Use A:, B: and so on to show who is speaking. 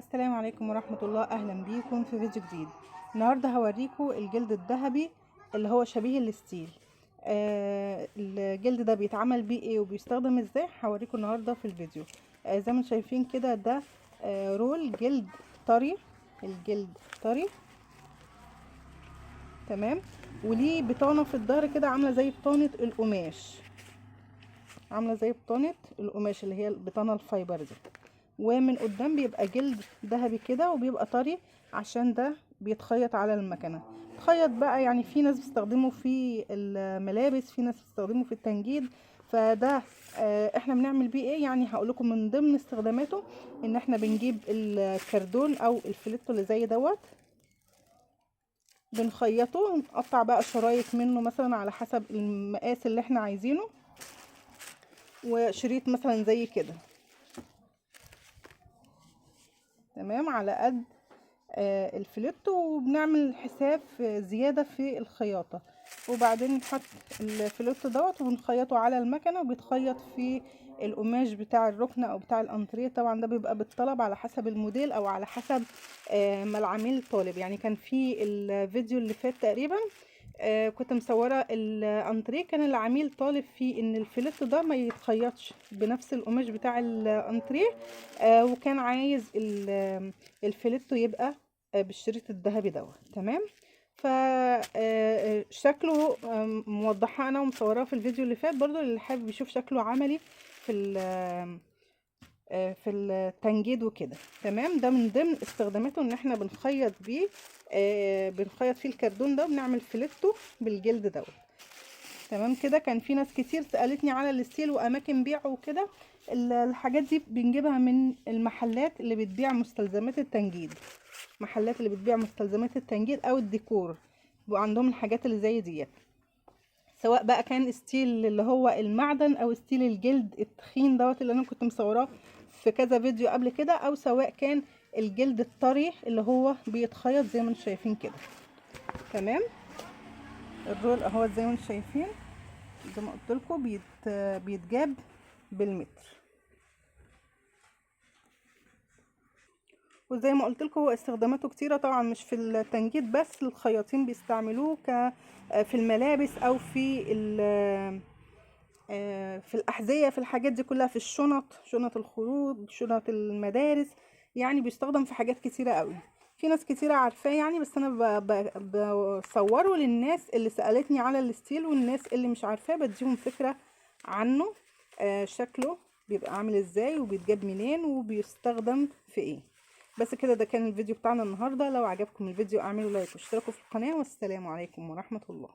A: السلام عليكم ورحمة الله. اهلا بيكم في فيديو جديد. النهاردة هوريكم الجلد الذهبي اللي هو شبيه الستيل. الجلد ده بيتعمل بيه ايه وبيستخدم ازاي هوريكم النهاردة في الفيديو. زي ما شايفين كده ده رول جلد طري. الجلد طري تمام، وليه بطانة في الظهر كده عاملة زي بطانة القماش، اللي هي البطانة الفايبر دي، ومن قدام بيبقى جلد ذهبي كده وبيبقى طري عشان ده بيتخيط على المكنه. تخيط بقى، يعني في ناس بتستخدمه في الملابس، في ناس بتستخدمه في التنجيد. فده احنا بنعمل بيه ايه؟ يعني هقول لكم من ضمن استخداماته ان احنا بنجيب الكردون او الفليتو اللي زي دوت، بنخيطه، نقطع بقى شرايط منه مثلا على حسب المقاس اللي احنا عايزينه، وشريط مثلا زي كده تمام على قد الفليتو، وبنعمل حساب زيادة في الخياطة، وبعدين نحط الفليتو دوت ونخيطه على المكنة، وبيتخيط في القماش بتاع الركنة او بتاع الانتريه. طبعا ده بيبقى بالطلب على حسب الموديل او على حسب ما العميل طالب. يعني كان في الفيديو اللي فات تقريبا كنت مصورة الانتريه، كان العميل طالب فيه ان الفليتو ده ما يتخيطش بنفس القماش بتاع الانتريه، وكان عايز الفليتو يبقى بالشريط الذهبي دوت تمام. فشكله موضحه انا ومصوراه في الفيديو اللي فات، برضو اللي حابب يشوف شكله عملي في في التنجيد وكده تمام. ده من ضمن استخداماته ان احنا بنخيط بيه، بنخيط فيه الكردون ده وبنعمل فليتو بالجلد دوت تمام كده. كان في ناس كتير سألتني على الستيل واماكن بيعه وكده. الحاجات دي بنجيبها من المحلات اللي بتبيع مستلزمات التنجيد، او الديكور، بيبقى عندهم الحاجات اللي زي ديت، سواء بقى كان ستيل اللي هو المعدن او ستيل الجلد التخين دوت اللي انا كنت مصوراه في كذا فيديو قبل كده، او سواء كان الجلد الطري اللي هو بيتخيط زي ما انتم شايفين كده تمام. الرول اهو زي ما انتم شايفين، زي ما قلت لكم بيتجاب بالمتر. وزي ما قلت لكم هو استخداماته كتيره طبعا، مش في التنجيد بس، الخياطين بيستعملوه في الملابس او في الاحذيه، في الحاجات دي كلها، في شنط الخروج، شنط المدارس، يعني بيستخدم في حاجات كتيره قوي. في ناس كتيره عارفاه يعني، بس انا بصوره للناس اللي سالتني على الستيل، والناس اللي مش عارفاه بديهم فكره عنه، شكله بيبقى عامل ازاي وبيتجاب منين وبيستخدم في ايه. بس كده، ده كان الفيديو بتاعنا النهارده. لو عجبكم الفيديو اعملوا لايك واشتركوا في القناه، والسلام عليكم ورحمه الله.